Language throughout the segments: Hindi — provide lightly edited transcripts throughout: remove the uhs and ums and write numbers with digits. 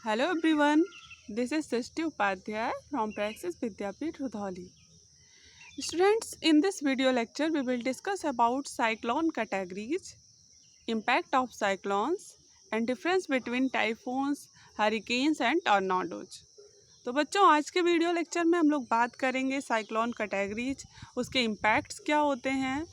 Hello everyone, this is Srishti Upadhyay from Praxis Vidyapeeth Rudholi. Students, in this video lecture we will discuss about cyclone categories, impact of cyclones and difference between typhoons, hurricanes and tornadoes. तो बच्चों आज के वीडियो लेक्चर में हम लोग बात करेंगे साइक्लोन कैटेगरीज, उसके इम्पैक्ट्स क्या होते हैं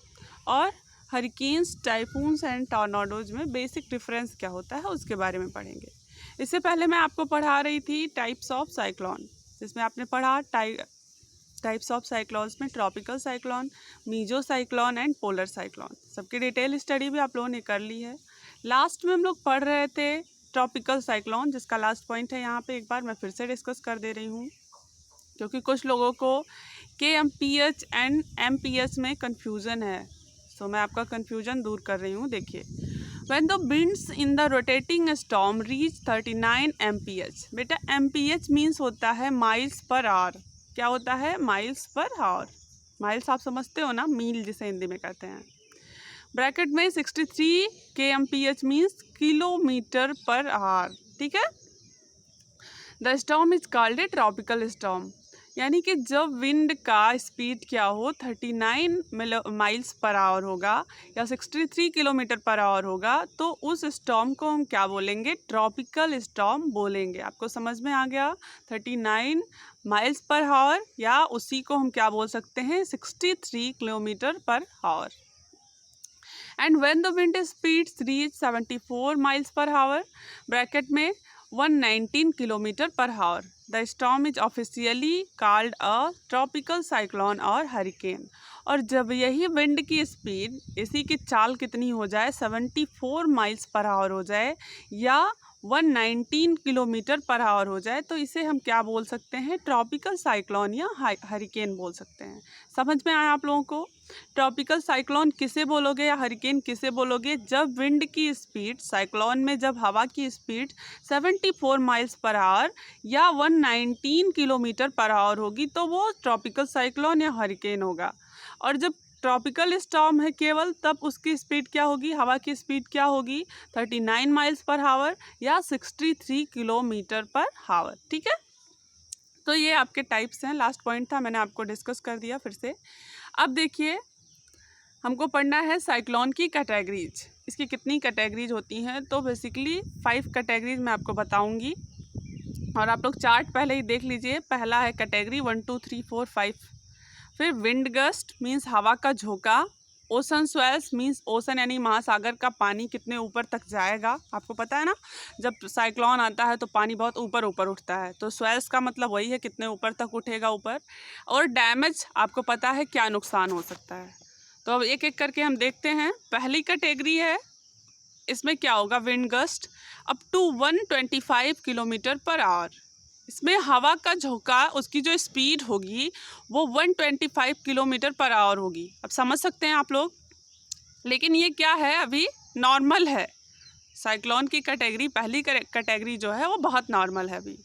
और हरिकेन्स, टाइफून्स एंड टॉर्नाडोज में बेसिक डिफरेंस क्या होता है उसके बारे में पढ़ेंगे। इससे पहले मैं आपको पढ़ा रही थी टाइप्स ऑफ साइक्लोन, जिसमें आपने पढ़ा टाइप्स ऑफ साइक्लोन्स में tropical cyclone, meso cyclone and polar cyclone. सबकी डिटेल स्टडी भी आप लोगों ने कर ली है। लास्ट में हम लोग पढ़ रहे थे ट्रॉपिकल साइक्लोन, जिसका लास्ट पॉइंट है यहाँ पे एक बार मैं फिर से डिस्कस कर दे रही हूँ, क्योंकि कुछ लोगों को KMPH एंड MPH में कन्फ्यूज़न है। तो मैं आपका कन्फ्यूजन दूर कर रही हूँ। देखिए, When the winds in the rotating storm reach 39 MPH, बेटा MPH मीन्स होता है माइल्स पर आवर। क्या होता है? Miles per hour. माइल्स आप समझते हो ना, मील जिसे हिंदी में कहते हैं। ब्रैकेट में 63 kmph means kilometre per our. ठीक है। The storm is called a tropical storm, यानी कि जब विंड का स्पीड क्या हो 39 माइल्स पर आवर होगा या 63 किलोमीटर पर आवर होगा, तो उस स्टॉर्म को हम क्या बोलेंगे? ट्रॉपिकल स्टॉर्म बोलेंगे। आपको समझ में आ गया? 39 माइल्स पर आवर या उसी को हम क्या बोल सकते हैं? 63 kilometre per our. And when the wind speeds reach 74 miles per hour, bracket में 119 kilometre per our, the storm is officially called a tropical cyclone और हरिकेन। और जब यही विंड की स्पीड, इसी की चाल कितनी हो जाए? 74 माइल्स पर आवर हो जाए या 119 किलोमीटर पर आवर हो जाए, तो इसे हम क्या बोल सकते हैं? ट्रॉपिकल साइक्लोन या हरिकेन बोल सकते हैं। समझ में आया आप लोगों को? ट्रॉपिकल साइक्लोन किसे बोलोगे या हरिकेन किसे बोलोगे? जब विंड की स्पीड, साइक्लोन में जब हवा की स्पीड 74 माइल्स पर आवर या 119 किलोमीटर पर आवर होगी, तो वो ट्रॉपिकल साइक्लोन या हरिकेन होगा। और जब ट्रॉपिकल स्टॉर्म है केवल, तब उसकी स्पीड क्या होगी? हवा की स्पीड क्या होगी? 39 माइल्स पर आवर या 63 किलोमीटर पर आवर। ठीक है। तो ये आपके टाइप्स हैं। लास्ट पॉइंट था, मैंने आपको डिस्कस कर दिया फिर से। अब देखिए, हमको पढ़ना है साइक्लोन की कैटेगरीज। इसकी कितनी कैटेगरीज होती हैं? तो बेसिकली 5 कैटेगरीज मैं आपको बताऊंगी, और आप लोग चार्ट पहले ही देख लीजिए। पहला है कैटेगरी 1 2 3 4 5। फिर विंड गस्ट मीन्स हवा का झोंका। ओशन स्वेल्स मीन्स ओशन यानी महासागर का पानी कितने ऊपर तक जाएगा। आपको पता है ना, जब साइक्लोन आता है तो पानी बहुत ऊपर ऊपर उठता है, तो स्वेल्स का मतलब वही है कितने ऊपर तक उठेगा ऊपर। और डैमेज आपको पता है क्या नुकसान हो सकता है। तो अब एक एक करके हम देखते हैं। पहली कैटेगरी है, इसमें क्या होगा? Wind gust up to 125 kilometre per hour. इसमें हवा का झोंका, उसकी जो स्पीड होगी वो 125 किलोमीटर पर आवर होगी। अब समझ सकते हैं आप लोग। लेकिन ये क्या है? अभी नॉर्मल है। साइक्लोन की कैटेगरी, पहली कैटेगरी जो है वो बहुत नॉर्मल है अभी।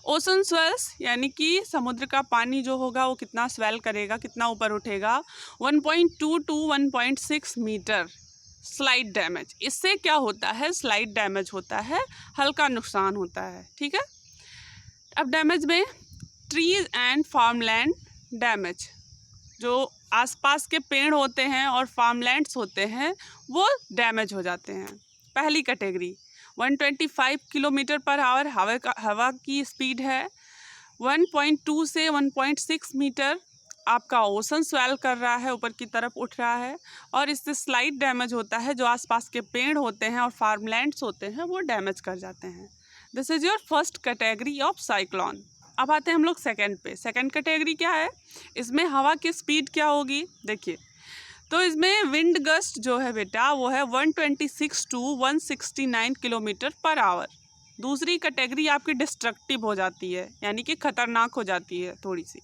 ओशन स्वेल्स यानी कि समुद्र का पानी जो होगा वो कितना स्वेल करेगा, कितना ऊपर उठेगा? 1.2 टू 1.6 मीटर। स्लाइड डैमेज, इससे क्या होता है? स्लाइड डैमेज होता है, हल्का नुकसान होता है। ठीक है। अब डैमेज में ट्रीज एंड फार्मलैंड डैमेज, जो आसपास के पेड़ होते हैं और फार्मलैंड्स होते हैं वो डैमेज हो जाते हैं। पहली कैटेगरी 125 किलोमीटर पर आवर हवा की स्पीड है। 1.2 से 1.6 मीटर आपका ओशन स्वेल कर रहा है, ऊपर की तरफ उठ रहा है, और इससे स्लाइड डैमेज होता है। जो आसपास के पेड़ होते हैं और फार्मलैंड्स होते हैं वो डैमेज कर जाते हैं। This is your first category of cyclone. अब आते हैं हम लोग सेकेंड पे। सेकेंड कैटेगरी क्या है? इसमें हवा की स्पीड क्या होगी? देखिए, तो इसमें विंड गस्ट जो है बेटा वो है 126 टू 169 किलोमीटर पर आवर। दूसरी कैटेगरी आपकी डिस्ट्रक्टिव हो जाती है, यानी कि खतरनाक हो जाती है थोड़ी सी।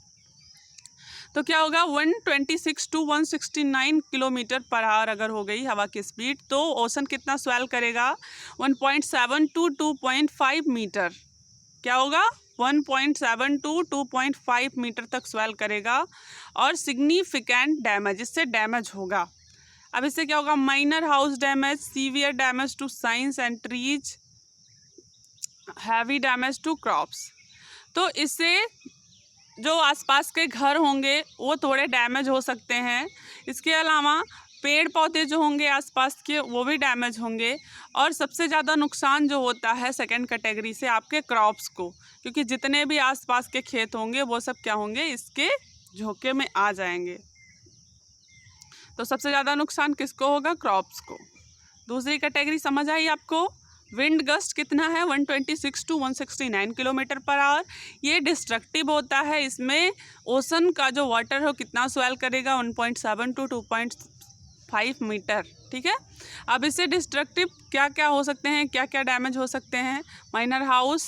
तो क्या होगा? 126 टू 169 किलोमीटर पर आवर अगर हो गई हवा की स्पीड, तो ओशन कितना स्वेल करेगा? 1.7 टू 2.5 मीटर। क्या होगा? 1.7 टू 2.5 मीटर तक स्वेल करेगा, और सिग्निफिकेंट डैमेज, इससे डैमेज होगा। अब इससे क्या होगा? Minor house damage, severe damage to signs and trees, heavy damage to crops. तो इससे जो आसपास के घर होंगे वो थोड़े डैमेज हो सकते हैं। इसके अलावा पेड़ पौधे जो होंगे आसपास के वो भी डैमेज होंगे। और सबसे ज़्यादा नुकसान जो होता है सेकंड कैटेगरी से आपके क्रॉप्स को, क्योंकि जितने भी आसपास के खेत होंगे वो सब क्या होंगे, इसके झोंके में आ जाएंगे। तो सबसे ज़्यादा नुकसान किसको होगा, क्रॉप्स को। दूसरी कैटेगरी समझ आई आपको। विंड गस्ट कितना है, 126 टू 169 किलोमीटर पर आवर। ये डिस्ट्रक्टिव होता है। इसमें ओशन का जो वाटर है कितना स्वेल करेगा, 1.7 टू 2.5 मीटर। ठीक है। अब इससे डिस्ट्रक्टिव क्या क्या हो सकते हैं, क्या क्या डैमेज हो सकते हैं, माइनर हाउस,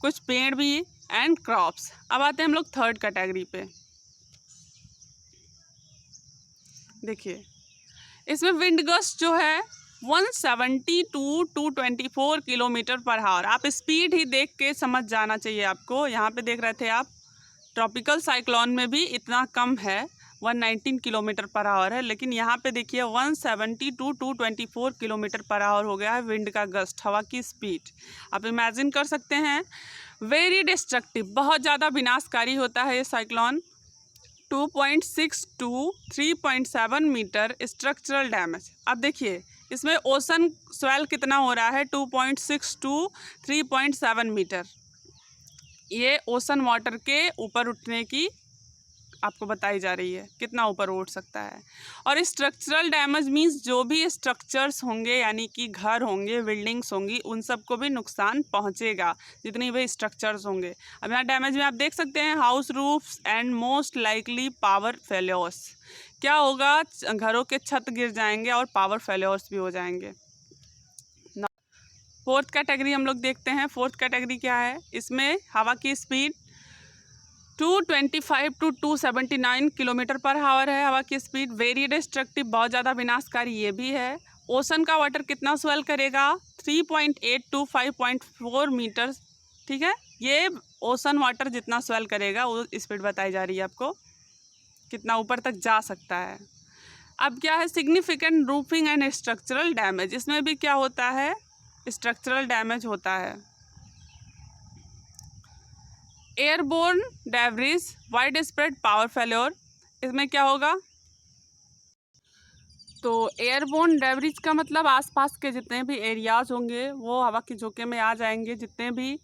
कुछ पेड़ भी एंड क्रॉप्स। अब आते हैं हम लोग थर्ड कैटेगरी पे। देखिए इसमें विंड गस्ट जो है 170 टू 224 किलोमीटर पर आवर। आप स्पीड ही देख के समझ जाना चाहिए आपको। यहाँ पे देख रहे थे आप, ट्रॉपिकल साइक्लोन में भी इतना कम है, 119 किलोमीटर पर आवर है, लेकिन यहाँ पे देखिए 170 टू 224 किलोमीटर पर आवर हो गया है विंड का गस्ट, हवा की स्पीड। आप इमेजिन कर सकते हैं। वेरी डिस्ट्रक्टिव, बहुत ज़्यादा विनाशकारी होता है ये cyclone. 2.6 to 3.7 metre structural damage. अब देखिए इसमें ओशन स्वेल कितना हो रहा है, 2.6 टू 3.7 मीटर। ये ओशन वाटर के ऊपर उठने की आपको बताई जा रही है, कितना ऊपर उठ सकता है। और स्ट्रक्चरल डैमेज मींस जो भी स्ट्रक्चर्स होंगे, यानी कि घर होंगे, बिल्डिंग्स होंगी, उन सबको भी नुकसान पहुंचेगा, जितनी भी स्ट्रक्चर्स होंगे। अब यहाँ डैमेज में आप देख सकते हैं house roofs and most likely power failures. क्या होगा, घरों के छत गिर जाएंगे और पावर फेल्योर्स भी हो जाएंगे। फोर्थ कैटेगरी हम लोग देखते हैं। फोर्थ कैटेगरी क्या है, इसमें हवा की speed 225 to 279 kilometre per hour है हवा की स्पीड। वेरी डिस्ट्रक्टिव, बहुत ज़्यादा विनाशकारी ये भी है। ओशन का वाटर कितना स्वेल करेगा, 3.8 टू 5.4 मीटर। ठीक है, ये ओशन वाटर जितना स्वेल करेगा वो स्पीड बताई जा रही है आपको, कितना ऊपर तक जा सकता है। अब क्या है, significant roofing and structural damage. इसमें भी क्या होता है, स्ट्रक्चरल डैमेज होता है। Airborne debris, wide spread power failure. इसमें क्या होगा, तो एयरबोर्न डेब्रिस का मतलब आसपास के जितने भी एरियाज होंगे वो हवा के झोंके में आ जाएंगे। जितने भी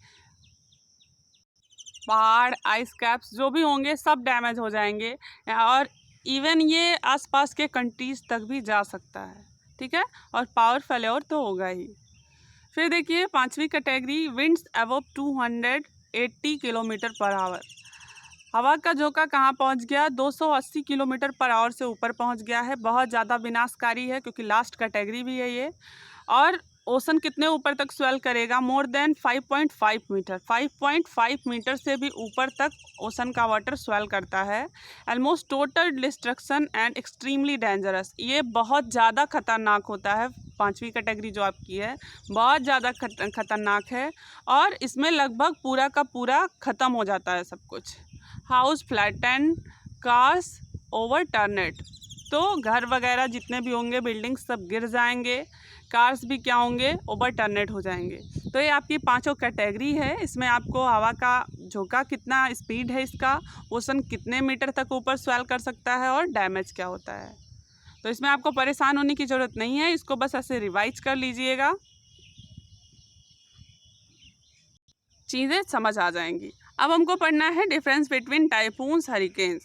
पहाड़, आइस कैप्स जो भी होंगे सब डैमेज हो जाएंगे। और इवन ये आसपास के कंट्रीज तक भी जा सकता है। ठीक है, और पावर फेल्योर तो होगा ही। फिर देखिए पांचवी category, winds above 280 kilometre per our. हवा का झोंका कहाँ पहुँच गया, 280 किलोमीटर पर आवर से ऊपर पहुँच गया है। बहुत ज़्यादा विनाशकारी है, क्योंकि लास्ट कैटेगरी भी है ये। और ओशन कितने ऊपर तक स्वेल करेगा, मोर देन 5.5 मीटर। 5.5 मीटर से भी ऊपर तक ओशन का वाटर स्वेल करता है। Almost total destruction and extremely dangerous. ये बहुत ज़्यादा खतरनाक होता है। पांचवी कैटेगरी जो आपकी है बहुत ज़्यादा खतरनाक है, और इसमें लगभग पूरा का पूरा ख़त्म हो जाता है सब कुछ। House flattened, cars overturned. तो घर वगैरह जितने भी होंगे, बिल्डिंग सब गिर जाएंगे। कार्स भी क्या होंगे, ओवरटर्नेड हो जाएंगे। तो ये आपकी पांचों कैटेगरी है। इसमें आपको हवा का झोंका कितना स्पीड है इसका, ओशन कितने मीटर तक ऊपर स्वेल कर सकता है, और डैमेज क्या होता है। तो इसमें आपको परेशान होने की ज़रूरत नहीं है, इसको बस ऐसे रिवाइज कर लीजिएगा, चीज़ें समझ आ जाएंगी। अब हमको पढ़ना है डिफरेंस बिटवीन टाइफून्स, हरिकेन्स।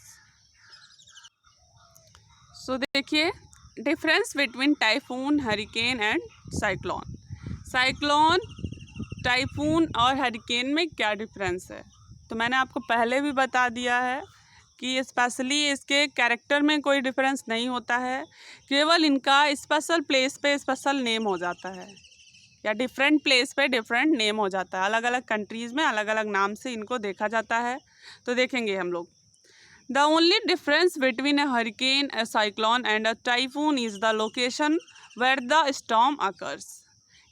सो देखिए, difference between typhoon, hurricane and cyclone. Cyclone, typhoon और हरिकेन में क्या डिफरेंस है, तो मैंने आपको पहले भी बता दिया है कि स्पेशली इसके कैरेक्टर में कोई डिफरेंस नहीं होता है, केवल इनका स्पेशल प्लेस पे स्पेशल नेम हो जाता है, या डिफरेंट प्लेस पे डिफरेंट नेम हो जाता है। अलग अलग कंट्रीज़ में अलग अलग नाम से इनको देखा जाता है। तो देखेंगे हम लोग। The only difference between a hurricane, a cyclone and a typhoon is the location where the storm occurs.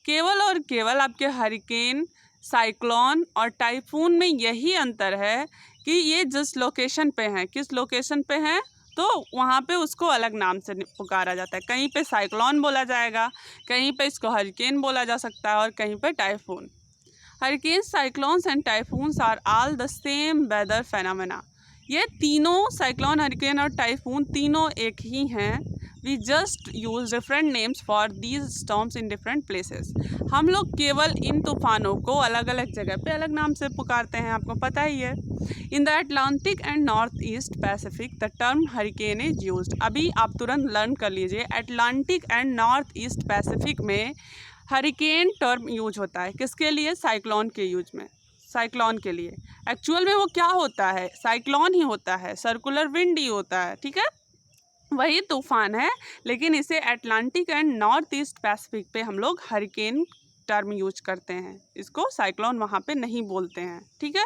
केवल और केवल आपके हरिकेन, साइक्लोन और टाइफून में यही अंतर है कि ये जिस लोकेशन पे हैं, किस लोकेशन पे हैं, तो वहाँ पे उसको अलग नाम से पुकारा जाता है। कहीं पे साइक्लोन बोला जाएगा, कहीं पे इसको हरिकेन बोला जा सकता है, और कहीं पे typhoon. Hurricanes, cyclones and typhoons are all the same weather phenomena. ये तीनों साइक्लोन, हरिकेन और टाइफून तीनों एक ही हैं। We just use different names for these storms in different places. हम लोग केवल इन तूफानों को अलग अलग जगह पे अलग नाम से पुकारते हैं, आपको पता ही है। In the Atlantic and north east Pacific the term hurricane is used. अभी आप तुरंत लर्न कर लीजिए, Atlantic and north east Pacific में हरिकेन टर्म यूज होता है। किसके लिए? साइक्लोन के यूज में, साइक्लोन के लिए। एक्चुअल में वो क्या होता है? साइक्लोन ही होता है, सर्कुलर विंड ही होता है, ठीक है, वही तूफान है। लेकिन इसे Atlantic and north east Pacific पे हम लोग हरिकेन टर्म यूज करते हैं, इसको साइक्लोन वहाँ पे नहीं बोलते हैं, ठीक है।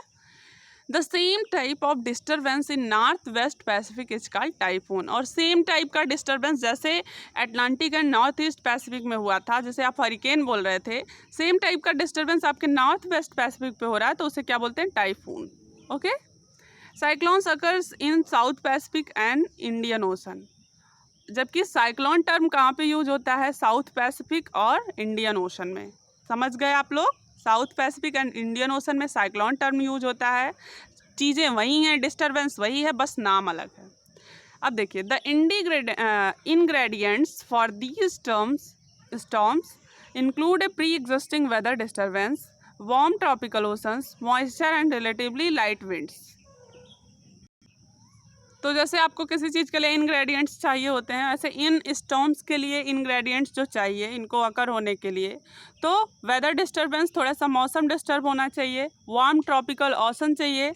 The same type of disturbance in north west Pacific is called typhoon. और सेम टाइप का डिस्टर्बेंस जैसे Atlantic and north east Pacific में हुआ था, जैसे आप हरिकेन बोल रहे थे, सेम टाइप का डिस्टर्बेंस आपके नॉर्थ वेस्ट पैसिफिक पे हो रहा है, तो उसे क्या बोलते हैं? Typhoon. Okay. Cyclones occurs in south Pacific and Indian ocean. जबकि साइक्लोन टर्म कहाँ पे यूज होता है? साउथ पैसिफिक और इंडियन ओशन में। समझ गए आप लोग? South Pacific and Indian ocean में साइक्लोन टर्म यूज होता है। चीज़ें वही हैं, डिस्टर्बेंस वही है, बस नाम अलग है। अब देखिए, the ingredients for these storms include a pre existing weather disturbance, warm tropical oceans, moisture and relatively light winds. तो जैसे आपको किसी चीज़ के लिए इंग्रेडिएंट्स चाहिए होते हैं, ऐसे इन स्टॉर्म्स के लिए इंग्रेडिएंट्स जो चाहिए इनको अकर होने के लिए, तो वेदर डिस्टर्बेंस, थोड़ा सा मौसम डिस्टर्ब होना चाहिए, वार्म ट्रॉपिकल ओशन चाहिए,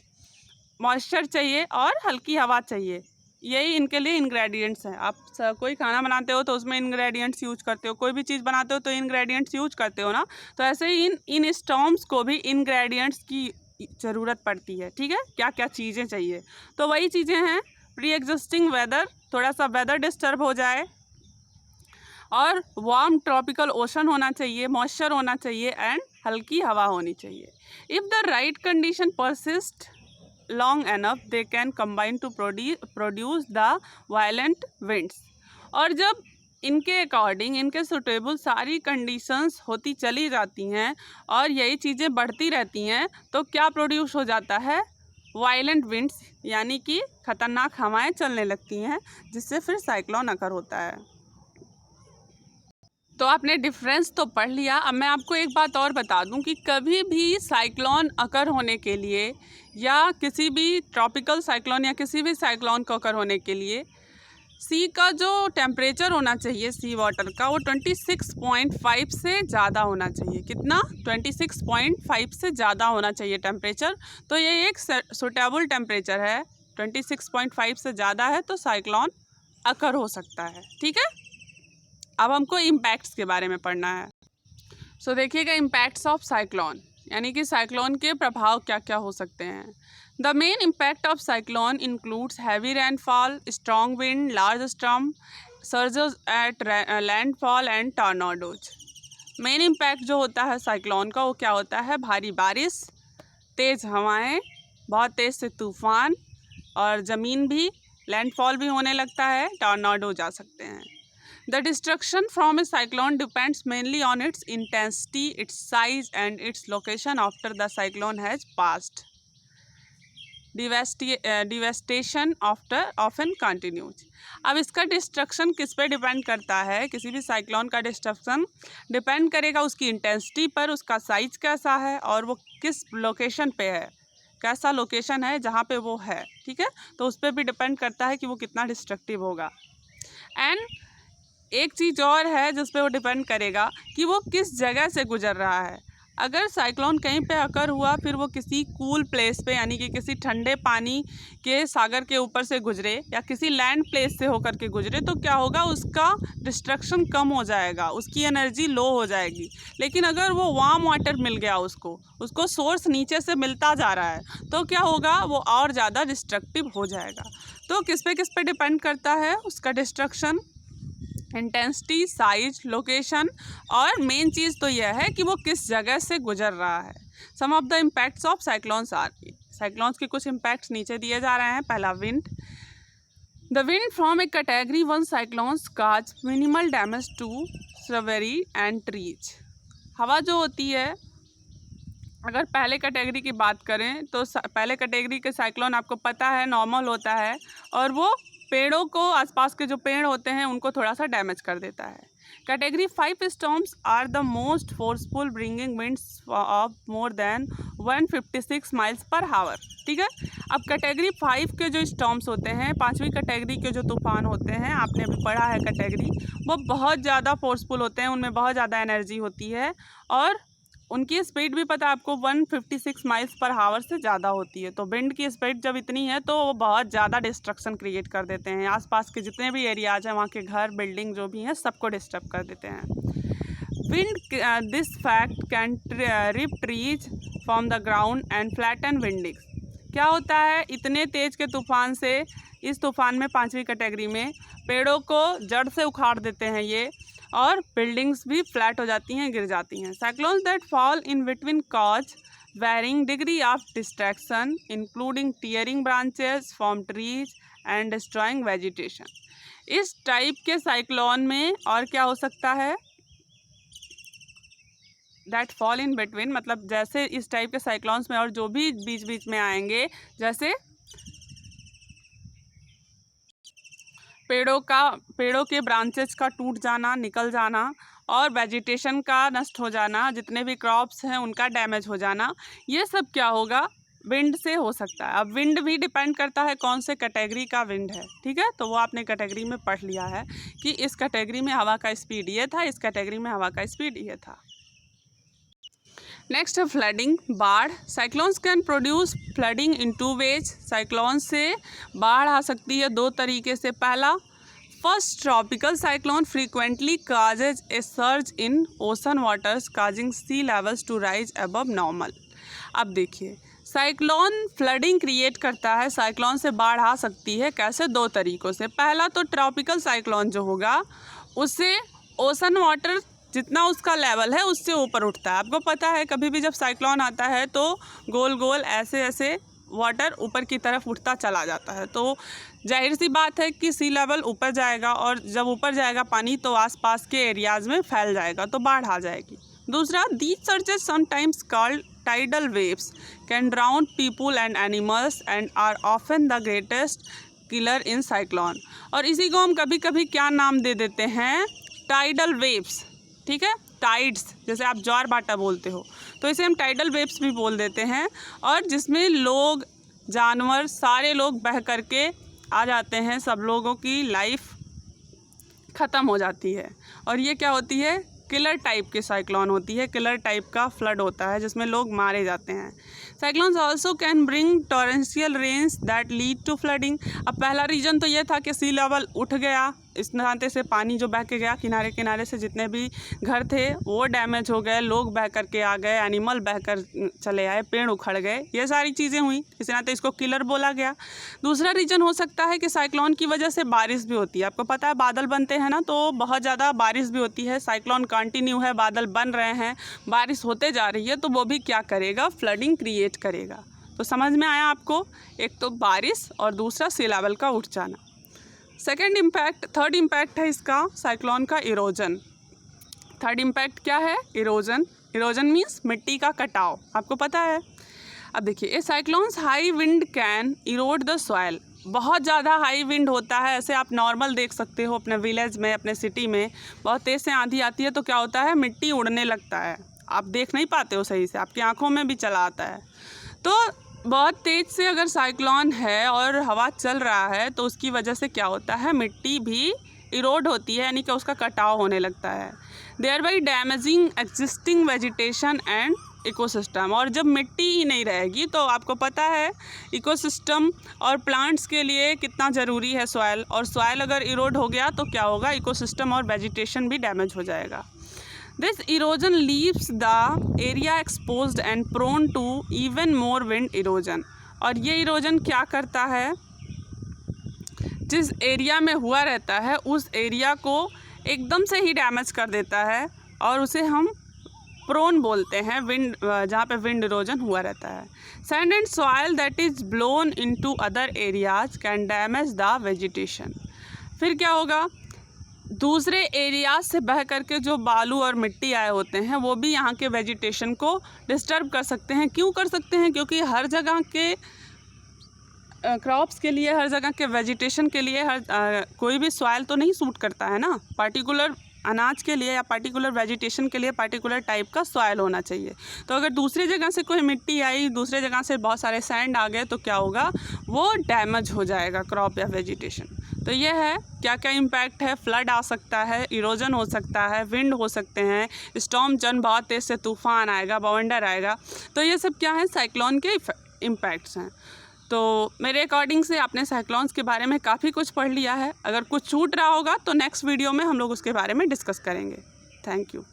मॉइस्चर चाहिए और हल्की हवा चाहिए। यही इनके लिए इंग्रेडिएंट्स हैं। आप कोई खाना बनाते हो तो उसमें इंग्रेडिएंट्स यूज करते हो, कोई भी चीज़ बनाते हो तो इंग्रेडिएंट्स यूज करते हो ना। तो ऐसे ही इन स्टॉर्म्स को भी इंग्रेडिएंट्स की ज़रूरत पड़ती है, ठीक है। क्या क्या चीज़ें चाहिए? तो वही चीज़ें हैं, प्री एग्जिस्टिंग वेदर, थोड़ा सा वेदर डिस्टर्ब हो जाए, और वार्म ट्रॉपिकल ओशन होना चाहिए, मॉइस्चर होना चाहिए एंड हल्की हवा होनी चाहिए। If the right condition persist long enough they can combine to produce the violent winds। और जब इनके अकॉर्डिंग, इनके सुटेबल सारी कंडीशंस होती चली जाती हैं और यही चीज़ें बढ़ती रहती हैं, तो क्या प्रोड्यूस हो जाता है? वायलेंट विंड्स, यानी कि खतरनाक हवाएं चलने लगती हैं, जिससे फिर साइक्लोन अकर होता है। तो आपने डिफरेंस तो पढ़ लिया। अब मैं आपको एक बात और बता दूं कि कभी भी साइक्लोन अकर होने के लिए, या किसी भी ट्रॉपिकल साइक्लोन या किसी भी साइक्लोन को अकर होने के लिए, सी का जो टेम्परेचर होना चाहिए, सी वाटर का, वो 26.5 से ज़्यादा होना चाहिए। कितना? 26.5 से ज़्यादा होना चाहिए टेम्परेचर। तो ये एक सुटेबल टेम्परेचर है। 26.5 से ज़्यादा है तो साइक्लोन अकर हो सकता है, ठीक है। अब हमको इम्पैक्ट्स के बारे में पढ़ना है। सो देखिएगा, इम्पैक्ट्स ऑफ साइक्लोन, यानी कि साइक्लोन के प्रभाव क्या क्या हो सकते हैं। The main impact of cyclone includes heavy rainfall, strong wind, large storm, surges at landfall and tornadoes. Main impact जो होता है साइक्लोन का, वो क्या होता है? भारी बारिश, तेज़ हवाएं, बहुत तेज़ से तूफान, और ज़मीन भी, लैंडफॉल भी होने लगता है, टॉर्नाडो जा सकते हैं। The destruction from a cyclone depends mainly on its intensity, its size and its location after the cyclone has passed. Devastation often continues. अब इसका डिस्ट्रक्शन किस पे डिपेंड करता है? किसी भी साइक्लोन का डिस्ट्रक्शन डिपेंड करेगा उसकी इंटेंसिटी पर, उसका साइज कैसा है और वो किस लोकेशन पे है, कैसा लोकेशन है जहाँ पे वो है, ठीक है। तो उस पर भी डिपेंड करता है कि वो कितना डिस्ट्रक्टिव होगा। एंड एक चीज़ और है जिस पे वो डिपेंड करेगा कि वो किस जगह से गुजर रहा है। अगर साइक्लोन कहीं पे अकर हुआ, फिर वो किसी कूल प्लेस पे, यानी कि किसी ठंडे पानी के सागर के ऊपर से गुजरे या किसी लैंड प्लेस से होकर के गुजरे, तो क्या होगा? उसका डिस्ट्रक्शन कम हो जाएगा, उसकी एनर्जी लो हो जाएगी। लेकिन अगर वो वार्म वाटर मिल गया उसको सोर्स नीचे से मिलता जा रहा है, तो क्या होगा? वो और ज़्यादा डिस्ट्रक्टिव हो जाएगा। तो किस पे डिपेंड करता है उसका डिस्ट्रक्शन? इंटेंसिटी, साइज, लोकेशन, और मेन चीज़ तो यह है कि वो किस जगह से गुजर रहा है। Some of the impacts of cyclones are, cyclones के कुछ इम्पैक्ट्स नीचे दिए जा रहे हैं। पहला, wind. The wind from a category 1 cyclones cause minimal damage to shrubbery and trees. हवा जो होती है अगर पहले कैटेगरी की बात करें तो पहले कैटेगरी के साइक्लोन आपको पता है नॉर्मल होता है और वो पेड़ों को, आसपास के जो पेड़ होते हैं उनको थोड़ा सा डैमेज कर देता है। Category 5 storms are the most forceful bringing winds of more than 156 miles per hour. ठीक है, अब कैटेगरी 5 के जो स्टॉर्म्स होते हैं, 5वीं कैटेगरी के जो तूफान होते हैं, आपने अभी पढ़ा है कैटेगरी, वो बहुत ज़्यादा फोर्सफुल होते हैं, उनमें बहुत ज़्यादा एनर्जी होती है और उनकी स्पीड भी पता है आपको 156 माइल्स पर हावर से ज़्यादा होती है। तो विंड की स्पीड जब इतनी है तो वो बहुत ज़्यादा डिस्ट्रक्शन क्रिएट कर देते हैं, आसपास के जितने भी एरियाज हैं वहाँ के घर बिल्डिंग जो भी हैं सबको डिस्टर्ब कर देते हैं। Wind this fact can rip trees from the ground and flatten windings. क्या होता है, इतने तेज़ के तूफान से, इस तूफान में 5वीं कैटेगरी में पेड़ों को जड़ से उखाड़ देते हैं ये, और बिल्डिंग्स भी फ्लैट हो जाती हैं, गिर जाती हैं। Cyclones that fall in between cause varying degree of destruction including tearing branches from trees and destroying vegetation. इस टाइप के साइक्लोन में और क्या हो सकता है, दैट फॉल इन बिटवीन, मतलब जैसे इस टाइप के साइक्लोन्स में और जो भी बीच बीच में आएंगे, जैसे पेड़ों के ब्रांचेस का टूट जाना, निकल जाना और वेजिटेशन का नष्ट हो जाना, जितने भी क्रॉप्स हैं उनका डैमेज हो जाना, ये सब क्या होगा, विंड से हो सकता है। अब विंड भी डिपेंड करता है कौन से कैटेगरी का विंड है। ठीक है, तो वो आपने कैटेगरी में पढ़ लिया है कि इस कैटेगरी में हवा का स्पीड ये था, इस कैटेगरी में हवा का स्पीड ये था। नेक्स्ट है फ्लडिंग, बाढ़। Cyclones can produce flooding in 2 ways. Cyclone से बाढ़ आ सकती है 2 तरीके से। पहला, first, tropical cyclone frequently causes a surge in ocean waters causing sea levels to rise above normal. अब देखिए, साइक्लोन फ्लडिंग क्रिएट करता है, साइक्लोन से बाढ़ आ सकती है। कैसे? 2 तरीक़ों से। पहला तो ट्रॉपिकल साइक्लोन जो होगा उससे ओशन वाटर जितना उसका लेवल है उससे ऊपर उठता है। आपको पता है कभी भी जब साइक्लोन आता है तो गोल गोल ऐसे ऐसे वाटर ऊपर की तरफ उठता चला जाता है, तो जाहिर सी बात है कि सी लेवल ऊपर जाएगा और जब ऊपर जाएगा पानी तो आसपास के एरियाज़ में फैल जाएगा, तो बाढ़ आ जाएगी। दूसरा, these surges sometimes called tidal waves can drown people and animals and are often the greatest killer in cyclone. और इसी को हम कभी कभी क्या नाम दे देते हैं, टाइडल वेव्स। ठीक है, टाइड्स, जैसे आप ज्वार भाटा बोलते हो तो इसे हम टाइडल वेव्स भी बोल देते हैं, और जिसमें लोग, जानवर, सारे लोग बह करके आ जाते हैं, सब लोगों की लाइफ ख़त्म हो जाती है। और ये क्या होती है, किलर टाइप के साइक्लोन होती है, किलर टाइप का फ्लड होता है जिसमें लोग मारे जाते हैं। Cyclones also can bring torrential rains that lead to flooding. अब पहला रीजन तो ये था कि सी लेवल उठ गया, इस नाते से पानी जो बह के गया, किनारे किनारे से जितने भी घर थे वो डैमेज हो गए, लोग बह करके आ गए, एनिमल बह कर चले आए, पेड़ उखड़ गए, ये सारी चीज़ें हुई, इस नाते इसको किलर बोला गया। दूसरा रीजन हो सकता है कि साइक्लोन की वजह से बारिश भी होती है। आपको पता है बादल बनते हैं ना, तो बहुत ज़्यादा बारिश भी होती है। साइक्लोन कंटिन्यू है, बादल बन रहे हैं, बारिश होते जा रही है, तो वो भी क्या करेगा, फ्लडिंग क्रिएट करेगा। तो समझ में आया आपको, एक तो बारिश और दूसरा सी लेवल का उठ जाना। थर्ड इम्पैक्ट है इसका साइक्लोन का इरोजन। थर्ड इम्पैक्ट क्या है, इरोजन। इरोजन मीन्स मिट्टी का कटाव, आपको पता है। अब देखिए, a cyclones high wind can erode the soil. बहुत ज़्यादा हाई विंड होता है, ऐसे आप नॉर्मल देख सकते हो अपने विलेज में, अपने सिटी में बहुत तेज़ से आंधी आती है तो क्या होता है, मिट्टी उड़ने लगता है, आप देख नहीं पाते हो सही से, आपकी आंखों में भी चला आता है। तो बहुत तेज़ से अगर साइक्लोन है और हवा चल रहा है तो उसकी वजह से क्या होता है, मिट्टी भी इरोड होती है, यानी कि उसका कटाव होने लगता है, thereby damaging existing vegetation and ecosystem. और जब मिट्टी ही नहीं रहेगी तो आपको पता है इकोसिस्टम और प्लांट्स के लिए कितना ज़रूरी है सॉइल, और सॉइल अगर इरोड हो गया तो क्या होगा, इकोसिस्टम और वेजिटेशन भी डैमेज हो जाएगा। This erosion leaves the area exposed and prone to even more wind erosion। और ये इरोजन क्या करता है, जिस एरिया में हुआ रहता है उस एरिया को एकदम से ही डैमेज कर देता है, और उसे हम प्रोन बोलते हैं, विंड, जहाँ पे विंड इरोजन हुआ रहता है। Sand and soil that is blown into other areas can damage the vegetation. फिर क्या होगा, दूसरे एरियाज से बह करके जो बालू और मिट्टी आए होते हैं वो भी यहाँ के वेजिटेशन को डिस्टर्ब कर सकते हैं। क्यों कर सकते हैं? क्योंकि हर जगह के क्रॉप्स के लिए, हर जगह के वेजिटेशन के लिए कोई भी सॉइल तो नहीं सूट करता है ना। पार्टिकुलर अनाज के लिए या पार्टिकुलर वेजिटेशन के लिए पार्टिकुलर टाइप का सॉइल होना चाहिए। तो अगर दूसरी जगह से कोई मिट्टी आई, दूसरे जगह से बहुत सारे सैंड आ गए तो क्या होगा? वो डैमेज हो जाएगा क्रॉप या वेजिटेशन। तो ये है क्या क्या इम्पैक्ट है। फ्लड आ सकता है, इरोजन हो सकता है, विंड हो सकते हैं, स्टॉर्म जन बहुत तेज़ से तूफान आएगा, बवंडर आएगा। तो ये सब क्या है? साइक्लोन के इम्पैक्ट्स हैं। तो मेरे अकॉर्डिंग से आपने साइक्लोन्स के बारे में काफ़ी कुछ पढ़ लिया है। अगर कुछ छूट रहा होगा तो नेक्स्ट वीडियो में हम लोग उसके बारे में डिस्कस करेंगे। Thank you.